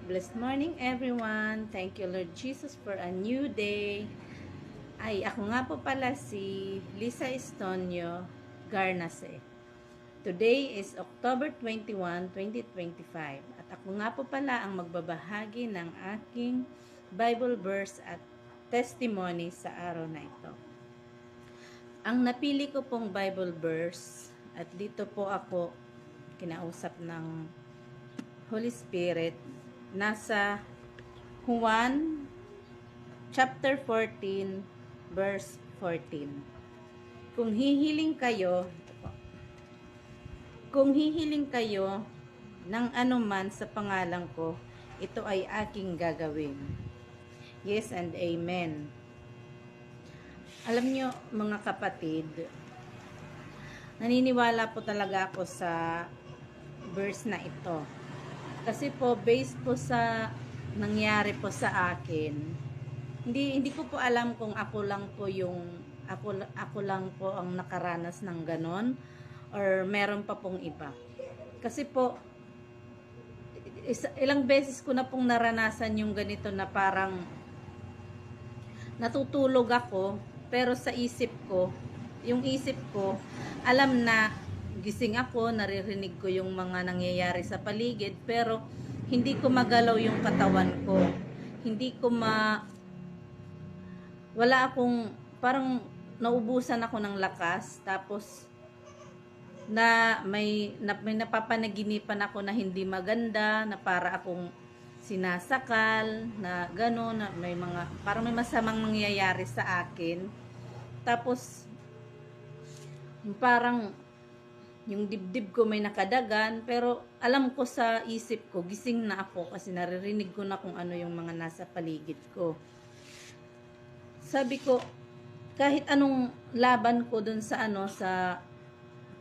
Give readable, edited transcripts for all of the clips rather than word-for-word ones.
Blessed morning everyone. Thank you Lord Jesus for a new day. Ako nga po pala si Lisa Estonio Garnase. Today is October 21, 2025. At ako nga po pala ang magbabahagi ng aking Bible verse at testimony sa araw na ito. Ang napili ko pong Bible verse at dito po ako kinausap ng Holy Spirit. Nasa Juan chapter 14 verse 14. Kung hihiling kayo ng anuman sa pangalan ko, ito ay aking gagawin. Yes and amen. Alam nyo mga kapatid, naniniwala po talaga ako sa verse na ito. Kasi po, based po sa nangyari po sa akin, hindi ko po alam kung ako lang po ang nakaranas ng ganon or meron pa pong iba. Kasi po, ilang beses ko na pong naranasan yung ganito na parang natutulog ako, pero sa isip ko, alam na gising ako, naririnig ko yung mga nangyayari sa paligid, pero hindi ko magalaw yung katawan ko. Wala akong, parang naubusan ako ng lakas, tapos may napapanaginipan ako na hindi maganda, na para akong sinasakal, na gano'n, na parang may masamang nangyayari sa akin. Tapos, parang yung dibdib ko may nakadagan, pero alam ko sa isip ko, gising na ako kasi naririnig ko na kung ano yung mga nasa paligid ko. Sabi ko, kahit anong laban ko dun sa sa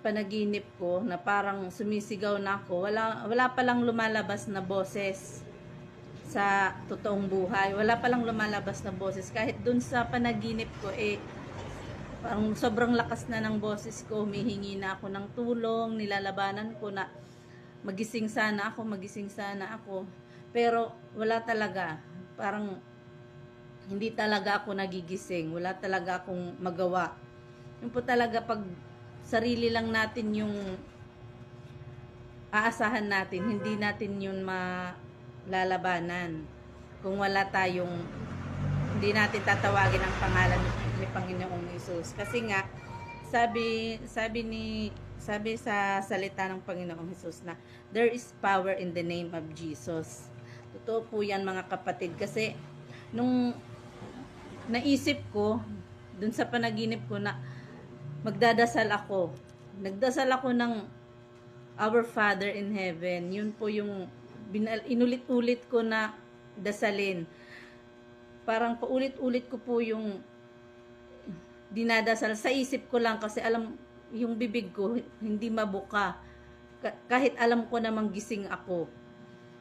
panaginip ko, na parang sumisigaw na ako, wala palang lumalabas na boses sa totoong buhay. Wala palang lumalabas na boses. Kahit dun sa panaginip ko, parang sobrang lakas na ng boses ko, humihingi na ako ng tulong, nilalabanan ko na magising sana ako. Pero wala talaga, parang hindi talaga ako nagigising, wala talaga akong magawa. Yung po talaga pag sarili lang natin yung aasahan natin, hindi natin yun malalabanan. Kung hindi natin tatawagin ang pangalan ni Panginoong Hesus. Kasi nga, sabi sa salita ng Panginoong Hesus na there is power in the name of Jesus. Totoo po yan mga kapatid. Kasi nung naisip ko, dun sa panaginip ko na magdadasal ako. Nagdasal ako ng Our Father in Heaven. Yun po yung inulit-ulit ko na dasalin. Parang paulit-ulit ko po yung dinadasal. Sa isip ko lang kasi alam, yung bibig ko hindi mabuka. Kahit alam ko namang gising ako.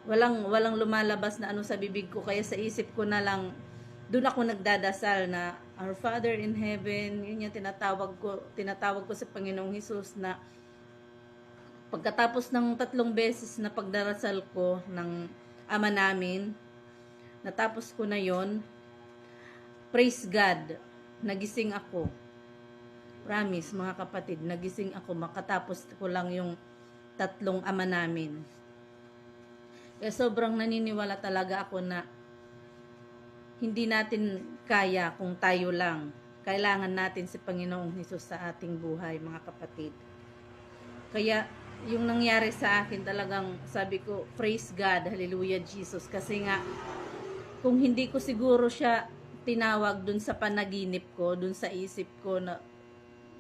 Walang lumalabas na ano sa bibig ko. Kaya sa isip ko na lang, doon ako nagdadasal na Our Father in Heaven. Yun yung tinatawag ko sa Panginoong Hesus na pagkatapos ng 3 beses na pagdarasal ko ng Ama namin, natapos ko na yon. Praise God, nagising ako. Promise mga kapatid, nagising ako. Makatapos ko lang yung 3 Ama namin. Kaya sobrang naniniwala talaga ako na hindi natin kaya kung tayo lang. Kailangan natin si Panginoong Hesus sa ating buhay mga kapatid. Kaya yung nangyari sa akin talagang sabi ko, praise God, hallelujah Jesus. Kasi nga, kung hindi ko siguro siya tinawag dun sa panaginip ko, dun sa isip ko na,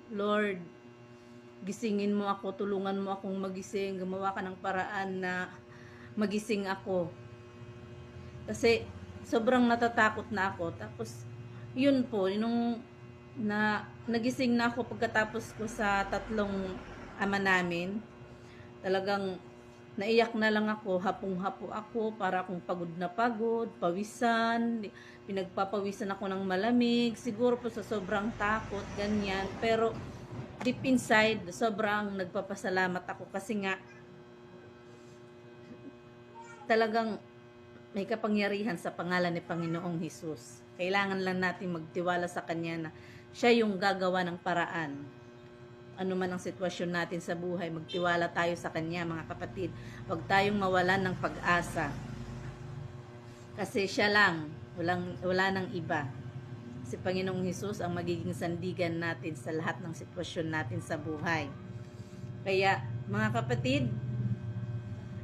Lord, gisingin mo ako, tulungan mo akong magising, gumawa ka ng paraan na magising ako. Kasi sobrang natatakot na ako. Tapos, yun po, nagising na ako pagkatapos ko sa 3 Ama namin. Talagang naiyak na lang ako, hapong-hapo ako, para akong pagod na pagod, pawisan, pinagpapawisan ako ng malamig, siguro po sa sobrang takot, ganyan. Pero deep inside, sobrang nagpapasalamat ako kasi nga talagang may kapangyarihan sa pangalan ni Panginoong Hesus. Kailangan lang natin magtiwala sa Kanya na siya yung gagawa ng paraan. Ano man ang sitwasyon natin sa buhay, magtiwala tayo sa Kanya, mga kapatid. Huwag tayong mawalan ng pag-asa. Kasi siya lang, wala nang iba. Si Panginoong Hesus ang magiging sandigan natin sa lahat ng sitwasyon natin sa buhay. Kaya, mga kapatid,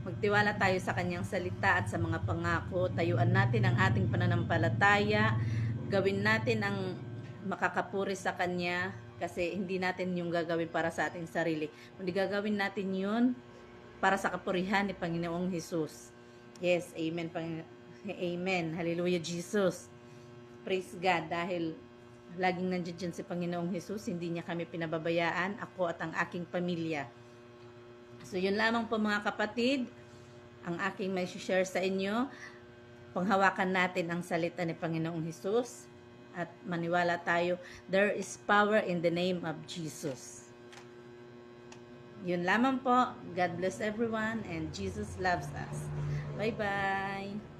magtiwala tayo sa Kanyang salita at sa mga pangako. Tayuan natin ang ating pananampalataya. Gawin natin ang makakapuri sa Kanya kasi hindi natin yung gagawin para sa ating sarili. Kundi gagawin natin yun para sa kapurihan ni Panginoong Hesus. Yes, amen. Amen. Hallelujah, Jesus. Praise God. Dahil laging nandiyan dyan si Panginoong Hesus, hindi niya kami pinababayaan, ako at ang aking pamilya. So, yun lamang po mga kapatid, ang aking may share sa inyo. Panghawakan natin ang salita ni Panginoong Hesus at maniwala tayo, there is power in the name of Jesus. Yun lamang po. God bless everyone and Jesus loves us. Bye-bye.